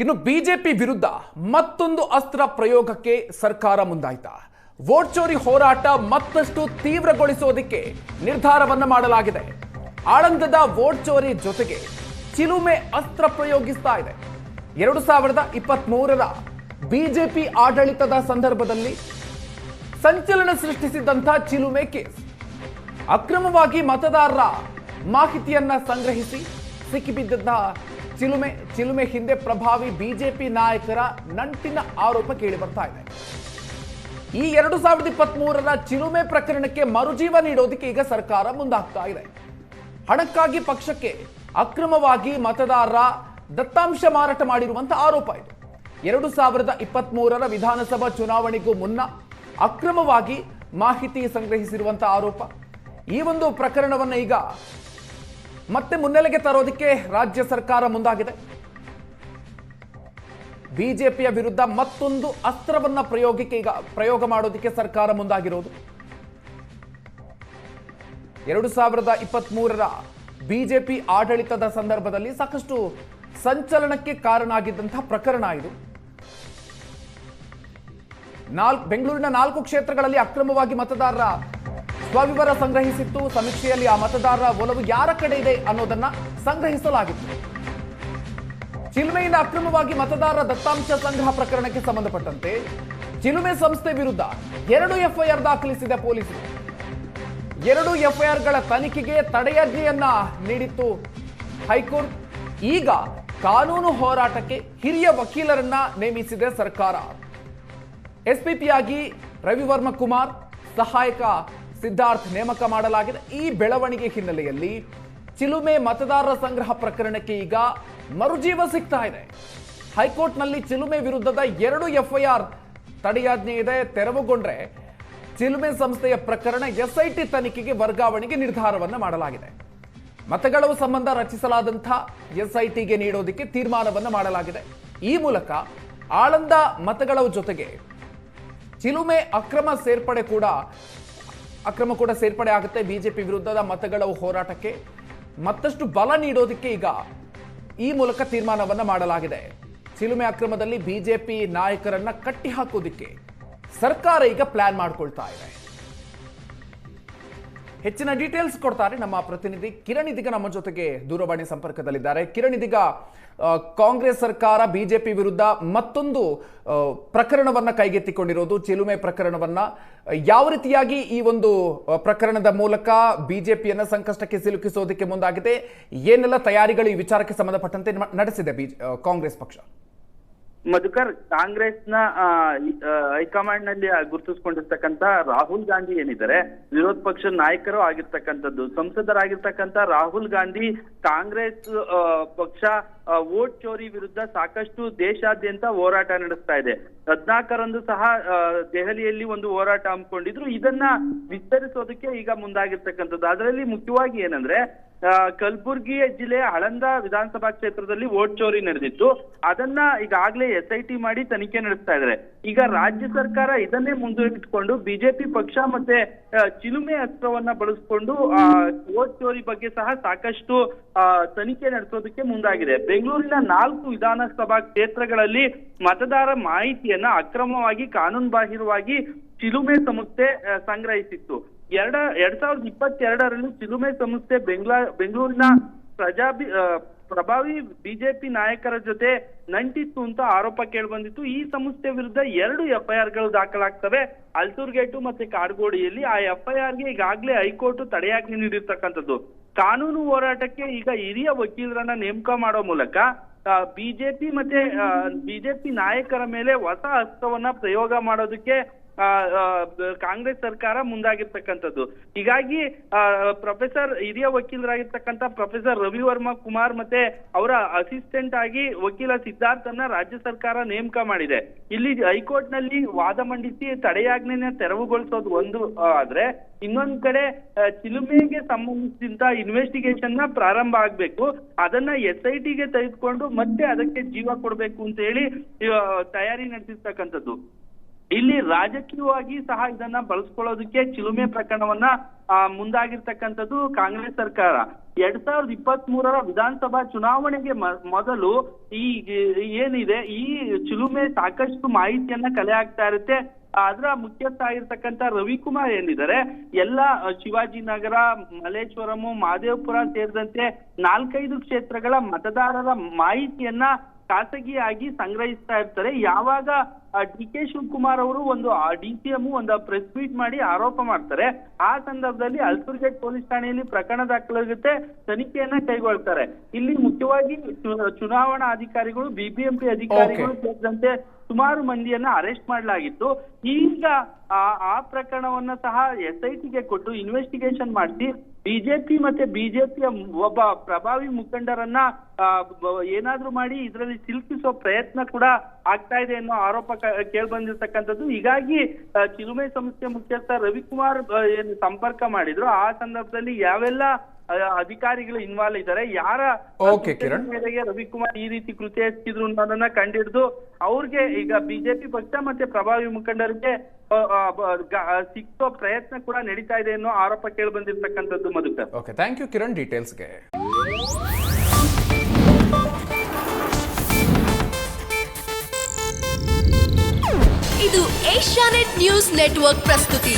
ಇನ್ನು ಬಿಜೆಪಿ ವಿರುದ್ಧ ಮತ್ತೊಂದು ಅಸ್ತ್ರ ಪ್ರಯೋಗಕ್ಕೆ ಸರ್ಕಾರ ಮುಂದಾಯ್ತಾ? ವೋಟ್ ಚೋರಿ ಹೋರಾಟ ಮತ್ತಷ್ಟು ತೀವ್ರಗೊಳಿಸೋದಕ್ಕೆ ನಿರ್ಧಾರವನ್ನ ಮಾಡಲಾಗಿದೆ. ಆಳಂದದ ವೋಟ್ ಚೋರಿ ಜೊತೆಗೆ ಚಿಲುಮೆ ಅಸ್ತ್ರ ಪ್ರಯೋಗಿಸ್ತಾ ಇದೆ. 2023ರ ಬಿಜೆಪಿ ಆಡಳಿತದ ಸಂದರ್ಭದಲ್ಲಿ ಸಂಚಲನ ಸೃಷ್ಟಿಸಿದಂತಹ ಚಿಲುಮೆ ಕೇಸ್. ಅಕ್ರಮವಾಗಿ ಮತದಾರರ ಮಾಹಿತಿಯನ್ನ ಸಂಗ್ರಹಿಸಿ ಸಿಕ್ಕಿಬಿದ್ದಂತಹ ಚಿಲುಮೆ ಹಿಂದೆ ಪ್ರಭಾವಿ ಬಿಜೆಪಿ ನಾಯಕರ ನಂಟಿನ ಆರೋಪ ಕೇಳಿ ಬರ್ತಾ ಇದೆ. ಈ 2023ರ ಚಿಲುಮೆ ಪ್ರಕರಣಕ್ಕೆ ಮರುಜೀವ ನೀಡೋದಕ್ಕೆ ಈಗ ಸರ್ಕಾರ ಮುಂದಾಗ್ತಾ ಇದೆ. ಹಣಕ್ಕಾಗಿ ಪಕ್ಷಕ್ಕೆ ಅಕ್ರಮವಾಗಿ ಮತದಾರರ ದತ್ತಾಂಶ ಮಾರಾಟ ಮಾಡಿರುವಂತಹ ಆರೋಪ ಇದು. 2023ರ ವಿಧಾನಸಭಾ ಚುನಾವಣೆಗೂ ಮುನ್ನ ಅಕ್ರಮವಾಗಿ ಮಾಹಿತಿ ಸಂಗ್ರಹಿಸಿರುವಂತಹ ಆರೋಪ. ಈ ಒಂದು ಪ್ರಕರಣವನ್ನ ಈಗ ಮತ್ತೆ ಮುನ್ನೆಲೆಗೆ ತರೋದಕ್ಕೆ ರಾಜ್ಯ ಸರ್ಕಾರ ಮುಂದಾಗಿದೆ. ಬಿಜೆಪಿಯ ವಿರುದ್ಧ ಮತ್ತೊಂದು ಅಸ್ತ್ರವನ್ನ ಪ್ರಯೋಗ ಮಾಡೋದಕ್ಕೆ ಸರ್ಕಾರ ಮುಂದಾಗಿರೋದು. 2023ರ ಬಿಜೆಪಿ ಆಡಳಿತದ ಸಂದರ್ಭದಲ್ಲಿ ಸಾಕಷ್ಟು ಸಂಚಲನಕ್ಕೆ ಕಾರಣ ಆಗಿದ್ದಂತಹ ಪ್ರಕರಣ ಇದು. ಬೆಂಗಳೂರಿನ 4 ಕ್ಷೇತ್ರಗಳಲ್ಲಿ ಅಕ್ರಮವಾಗಿ ಮತದಾರರ ಸ್ವವಿವರ ಸಂಗ್ರಹಿಸಿತ್ತು. ಸಮೀಕ್ಷೆಯಲ್ಲಿ ಆ ಮತದಾರರ ಒಲವು ಯಾರ ಕಡೆ ಇದೆ ಅನ್ನೋದನ್ನ ಸಂಗ್ರಹಿಸಲಾಗಿತ್ತು. ಚಿಲುಮೆಯಿಂದ ಅಕ್ರಮವಾಗಿ ಮತದಾರರ ದತ್ತಾಂಶ ಸಂಗ್ರಹ ಪ್ರಕರಣಕ್ಕೆ ಸಂಬಂಧಪಟ್ಟಂತೆ ಚಿಲುಮೆ ಸಂಸ್ಥೆ ವಿರುದ್ಧ 2 ಎಫ್ಐಆರ್ ದಾಖಲಿಸಿದೆ ಪೊಲೀಸರು. 2 ಎಫ್ಐಆರ್ಗಳ ತನಿಖೆಗೆ ತಡೆಯಾಜ್ಞೆಯನ್ನ ನೀಡಿತ್ತು ಹೈಕೋರ್ಟ್. ಈಗ ಕಾನೂನು ಹೋರಾಟಕ್ಕೆ ಹಿರಿಯ ವಕೀಲರನ್ನ ನೇಮಿಸಿದೆ ಸರ್ಕಾರ. ಎಸ್ಪಿಪಿಯಾಗಿ ರವಿವರ್ಮ ಕುಮಾರ್, ಸಹಾಯಕ ಸಿದ್ಧಾರ್ಥ್ ನೇಮಕ ಮಾಡಲಾಗಿದೆ. ಈ ಬೆಳವಣಿಗೆ ಹಿನ್ನೆಲೆಯಲ್ಲಿ ಚಿಲುಮೆ ಮತದಾರರ ಸಂಗ್ರಹ ಪ್ರಕರಣಕ್ಕೆ ಈಗ ಮರುಜೀವ ಸಿಗ್ತಾ ಇದೆ. ಹೈಕೋರ್ಟ್ನಲ್ಲಿ ಚಿಲುಮೆ ವಿರುದ್ಧದ 2 ಎಫ್ಐಆರ್ ತಡೆಯಾಜ್ಞೆ ಇದೆ. ತೆರವುಗೊಂಡ್ರೆ ಚಿಲುಮೆ ಸಂಸ್ಥೆಯ ಪ್ರಕರಣ ಎಸ್ಐಟಿ ತನಿಖೆಗೆ ವರ್ಗಾವಣೆಗೆ ನಿರ್ಧಾರವನ್ನು ಮಾಡಲಾಗಿದೆ. ಮತಗಳವು ಸಂಬಂಧ ರಚಿಸಲಾದಂತಹ ಎಸ್ಐಟಿಗೆ ನೀಡೋದಕ್ಕೆ ತೀರ್ಮಾನವನ್ನು ಮಾಡಲಾಗಿದೆ. ಈ ಮೂಲಕ ಆಳಂದ ಮತಗಳವು ಜೊತೆಗೆ ಚಿಲುಮೆ ಅಕ್ರಮ ಕೂಡ ಸೇರ್ಪಡೆ ಆಗುತ್ತೆ. ಬಿಜೆಪಿ ವಿರುದ್ಧದ ಮತಗಳವು ಹೋರಾಟಕ್ಕೆ ಮತ್ತಷ್ಟು ಬಲ ನೀಡೋದಕ್ಕೆ ಈಗ ಈ ಮೂಲಕ ತೀರ್ಮಾನವನ್ನ ಮಾಡಲಾಗಿದೆ. ಚಿಲುಮೆ ಅಕ್ರಮದಲ್ಲಿ ಬಿಜೆಪಿ ನಾಯಕರನ್ನ ಕಟ್ಟಿ ಹಾಕೋದಿಕ್ಕೆ ಸರ್ಕಾರ ಈಗ ಪ್ಲಾನ್ ಮಾಡ್ಕೊಳ್ತಾ ಇದೆ. ಹೆಚ್ಚಿನ ಡೀಟೇಲ್ಸ್ ಕೊಡ್ತಾರೆ ನಮ್ಮ ಪ್ರತಿನಿಧಿ ಕಿರಣ್. ಇದೀಗ ನಮ್ಮ ಜೊತೆಗೆ ದೂರವಾಣಿ ಸಂಪರ್ಕದಲ್ಲಿದ್ದಾರೆ. ಕಿರಣ್, ಇದೀಗ ಕಾಂಗ್ರೆಸ್ ಸರ್ಕಾರ ಬಿಜೆಪಿ ವಿರುದ್ಧ ಮತ್ತೊಂದು ಪ್ರಕರಣವನ್ನ ಕೈಗೆತ್ತಿಕೊಂಡಿರೋದು, ಚಿಲುಮೆ ಪ್ರಕರಣವನ್ನ. ಯಾವ ರೀತಿಯಾಗಿ ಈ ಒಂದು ಪ್ರಕರಣದ ಮೂಲಕ ಬಿಜೆಪಿಯನ್ನ ಸಂಕಷ್ಟಕ್ಕೆ ಸಿಲುಕಿಸೋದಕ್ಕೆ ಮುಂದಾಗಿದೆ? ಏನೆಲ್ಲ ತಯಾರಿಗಳು ಈ ವಿಚಾರಕ್ಕೆ ಸಂಬಂಧಪಟ್ಟಂತೆ ನಡೆಸಿದೆ ಕಾಂಗ್ರೆಸ್ ಪಕ್ಷ? ಮಧುಕರ್, ಕಾಂಗ್ರೆಸ್ನ ಹೈಕಮಾಂಡ್ ನಲ್ಲಿ ಗುರುತಿಸಿಕೊಂಡಿರ್ತಕ್ಕಂತ ರಾಹುಲ್ ಗಾಂಧಿ ಏನಿದ್ದಾರೆ, ವಿರೋಧ ಪಕ್ಷದ ನಾಯಕರು ಆಗಿರ್ತಕ್ಕಂಥದ್ದು, ಸಂಸದರಾಗಿರ್ತಕ್ಕಂಥ ರಾಹುಲ್ ಗಾಂಧಿ ಕಾಂಗ್ರೆಸ್ ಪಕ್ಷ ವೋಟ್ ಚೋರಿ ವಿರುದ್ಧ ಸಾಕಷ್ಟು ದೇಶಾದ್ಯಂತ ಹೋರಾಟ ನಡೆಸ್ತಾ ಇದೆ. 14ರಂದು ಸಹ ದೆಹಲಿಯಲ್ಲಿ ಒಂದು ಹೋರಾಟ ಹಮ್ಮಿಕೊಂಡಿದ್ರು. ಇದನ್ನ ವಿಸ್ತರಿಸೋದಕ್ಕೆ ಈಗ ಮುಂದಾಗಿರ್ತಕ್ಕಂಥದ್ದು. ಅದರಲ್ಲಿ ಮುಖ್ಯವಾಗಿ ಏನಂದ್ರೆ, ಕಲಬುರ್ಗಿ ಜಿಲ್ಲೆಯ ಆಳಂದ ವಿಧಾನಸಭಾ ಕ್ಷೇತ್ರದಲ್ಲಿ ವೋಟ್ ಚೋರಿ ನಡೆದಿತ್ತು. ಅದನ್ನ ಈಗಾಗಲೇ ಎಸ್ಐಟಿ ಮಾಡಿ ತನಿಖೆ ನಡೆಸ್ತಾ ಇದ್ದಾರೆ. ಈಗ ರಾಜ್ಯ ಸರ್ಕಾರ ಇದನ್ನೇ ಮುಂದಿಟ್ಟುಕೊಂಡು ಬಿಜೆಪಿ ಪಕ್ಷ ಮತ್ತೆ ಚಿಲುಮೆ ಅಸ್ತ್ರವನ್ನ ಬಳಸಿಕೊಂಡು ವೋಟ್ ಚೋರಿ ಬಗ್ಗೆ ಸಹ ಸಾಕಷ್ಟು ತನಿಖೆ ನಡೆಸೋದಕ್ಕೆ ಮುಂದಾಗಿದೆ. ಬೆಂಗಳೂರಿನ 4 ವಿಧಾನಸಭಾ ಕ್ಷೇತ್ರಗಳಲ್ಲಿ ಮತದಾರ ಮಾಹಿತಿಯನ್ನ ಅಕ್ರಮವಾಗಿ ಕಾನೂನು ಬಾಹಿರವಾಗಿ ಚಿಲುಮೆ ಸಂಸ್ಥೆ ಸಂಗ್ರಹಿಸಿತ್ತು. 2022ರಲ್ಲಿ ಚಿಲುಮೆ ಸಂಸ್ಥೆ ಬೆಂಗಳೂರಿನ ಪ್ರಭಾವಿ ಬಿಜೆಪಿ ನಾಯಕರ ಜೊತೆ ನಂಟಿತ್ತು ಅಂತ ಆರೋಪ ಕೇಳಿ ಬಂದಿತ್ತು. ಈ ಸಂಸ್ಥೆ ವಿರುದ್ಧ 2 ಎಫ್ಐಆರ್ಗಳು ದಾಖಲಾಗ್ತವೆ ಅಲ್ತೂರ್ಗೇಟು ಮತ್ತೆ ಕಾಡ್ಗೋಡಿಯಲ್ಲಿ. ಆ ಎಫ್ಐಆರ್ಗೆ ಈಗಾಗಲೇ ಹೈಕೋರ್ಟ್ ತಡೆಯಾಜ್ಞೆ ನೀಡಿರ್ತಕ್ಕಂಥದ್ದು. ಕಾನೂನು ಹೋರಾಟಕ್ಕೆ ಈಗ ಹಿರಿಯ ವಕೀಲರನ್ನ ನೇಮಕ ಮಾಡೋ ಮೂಲಕ ಬಿಜೆಪಿ ಮತ್ತೆ ಬಿಜೆಪಿ ನಾಯಕರ ಮೇಲೆ ಹೊಸ ಅಸ್ತ್ರವನ್ನ ಪ್ರಯೋಗ ಮಾಡೋದಕ್ಕೆ ಕಾಂಗ್ರೆಸ್ ಸರ್ಕಾರ ಮುಂದಾಗಿರ್ತಕ್ಕಂಥದ್ದು. ಹೀಗಾಗಿ ಹಿರಿಯ ವಕೀಲರಾಗಿರ್ತಕ್ಕಂಥ ಪ್ರೊಫೆಸರ್ ರವಿವರ್ಮ ಕುಮಾರ್ ಮತ್ತೆ ಅವರ ಅಸಿಸ್ಟೆಂಟ್ ಆಗಿ ವಕೀಲ ಸಿದ್ಧಾರ್ಥನ್ನ ರಾಜ್ಯ ಸರ್ಕಾರ ನೇಮಕ ಮಾಡಿದೆ. ಇಲ್ಲಿ ಹೈಕೋರ್ಟ್ ನಲ್ಲಿ ವಾದ ಮಂಡಿಸಿ ತಡೆಯಾಜ್ಞೆನ ತೆರವುಗೊಳಿಸೋದು ಒಂದು ಆದ್ರೆ, ಇನ್ನೊಂದ್ ಕಡೆ ಚಿಲುಮೆಗೆ ಸಂಬಂಧಿಸಿದಂತ ಇನ್ವೆಸ್ಟಿಗೇಷನ್ ನ ಪ್ರಾರಂಭ ಆಗ್ಬೇಕು. ಅದನ್ನ ಎಸ್ಐಟಿಗೆ ತೆಗೆದುಕೊಂಡು ಮತ್ತೆ ಅದಕ್ಕೆ ಜೀವ ಕೊಡ್ಬೇಕು ಅಂತ ಹೇಳಿ ತಯಾರಿ ನಡೆಸಿರ್ತಕ್ಕಂಥದ್ದು. ಇಲ್ಲಿ ರಾಜಕೀಯವಾಗಿ ಸಹ ಇದನ್ನ ಬಳಸ್ಕೊಳ್ಳೋದಕ್ಕೆ ಚಿಲುಮೆ ಪ್ರಕರಣವನ್ನ ಮುಂದಾಗಿರ್ತಕ್ಕಂಥದ್ದು ಕಾಂಗ್ರೆಸ್ ಸರ್ಕಾರ. 2023 ವಿಧಾನಸಭಾ ಚುನಾವಣೆಗೆ ಮೊದಲು ಈ ಏನಿದೆ ಈ ಚಿಲುಮೆ ಸಾಕಷ್ಟು ಮಾಹಿತಿಯನ್ನ ಕಲೆ ಹಾಕ್ತಾ ಇರುತ್ತೆ. ಅದರ ಮುಖ್ಯಸ್ಥ ಆಗಿರ್ತಕ್ಕಂಥ ರವಿಕುಮಾರ್ ಏನಿದ್ದಾರೆ ಎಲ್ಲ ಶಿವಾಜಿನಗರ, ಮಲ್ಲೇಶ್ವರಂ, ಮಹದೇವಪುರ ಸೇರಿದಂತೆ 4-5 ಕ್ಷೇತ್ರಗಳ ಮತದಾರರ ಮಾಹಿತಿಯನ್ನ ಖಾಸಗಿಯಾಗಿ ಸಂಗ್ರಹಿಸ್ತಾ ಇರ್ತಾರೆ. ಯಾವಾಗ ಡಿ ಕೆ ಶಿವಕುಮಾರ್ ಅವರು ಒಂದು DCM ಒಂದು ಪ್ರೆಸ್ ಮೀಟ್ ಮಾಡಿ ಆರೋಪ ಮಾಡ್ತಾರೆ, ಆ ಸಂದರ್ಭದಲ್ಲಿ ಅಲ್ಸೂರ್ಗೇಟ್ ಪೊಲೀಸ್ ಠಾಣೆಯಲ್ಲಿ ಪ್ರಕರಣ ದಾಖಲಾಗುತ್ತೆ, ತನಿಖೆಯನ್ನ ಕೈಗೊಳ್ತಾರೆ. ಇಲ್ಲಿ ಮುಖ್ಯವಾಗಿ ಚುನಾವಣಾ ಅಧಿಕಾರಿಗಳು, BBMP ಅಧಿಕಾರಿಗಳು ಸೇರಿದಂತೆ ಸುಮಾರು ಮಂದಿಯನ್ನ ಅರೆಸ್ಟ್ ಮಾಡಲಾಗಿತ್ತು. ಈಗ ಆ ಪ್ರಕರಣವನ್ನ ಸಹ SITಗೆ ಕೊಟ್ಟು ಇನ್ವೆಸ್ಟಿಗೇಷನ್ ಮಾಡಿಸಿ ಬಿಜೆಪಿ ಮತ್ತೆ ಬಿಜೆಪಿಯ ಒಬ್ಬ ಪ್ರಭಾವಿ ಮುಖಂಡರನ್ನ ಏನಾದ್ರೂ ಮಾಡಿ ಇದರಲ್ಲಿ ಸಿಲುಕಿಸುವ ಪ್ರಯತ್ನ ಕೂಡ ಆಗ್ತಾ ಇದೆ ಅನ್ನೋ ಆರೋಪ ಕೇಳಿ ಬಂದಿರ್ತಕ್ಕಂಥದ್ದು. ಹೀಗಾಗಿ ಚಿಲುಮೆ ಸಂಸ್ಥೆ ಮುಖ್ಯಸ್ಥ ರವಿಕುಮಾರ್ ಏನು ಸಂಪರ್ಕ ಮಾಡಿದ್ರು, ಆ ಸಂದರ್ಭದಲ್ಲಿ ಯಾವೆಲ್ಲ ಅಧಿಕಾರಿಗಳು ಇನ್ವಾಲ್ವ್ ಇದ್ದಾರೆ, ಯಾರ ಮೇರೆಗೆ ರವಿಕುಮಾರ್ ಈ ರೀತಿ ಕೃತ್ಯ ಎಸಗಿದ್ರು ಅನ್ನೋದನ್ನ ಕಂಡಿಡಿದು ಅವ್ರಿಗೆ ಈಗ ಬಿಜೆಪಿ ಪಕ್ಷ ಮತ್ತೆ ಪ್ರಭಾವಿ ಮುಖಂಡರಿಗೆ ಸಿಕ್ಕೋ ಪ್ರಯತ್ನ ಕೂಡ ನಡೀತಾ ಇದೆ ಅನ್ನೋ ಆರೋಪ ಕೇಳಿ ಬಂದಿರ್ತಕ್ಕಂಥದ್ದು. Madhukar, okay, thank you Kiran ಡೀಟೇಲ್ಸ್ಗೆ. ಇದು ಏಷ್ಯಾನೆಟ್ ನ್ಯೂಸ್ ನೆಟ್ವರ್ಕ್ ಪ್ರಸ್ತುತಿ.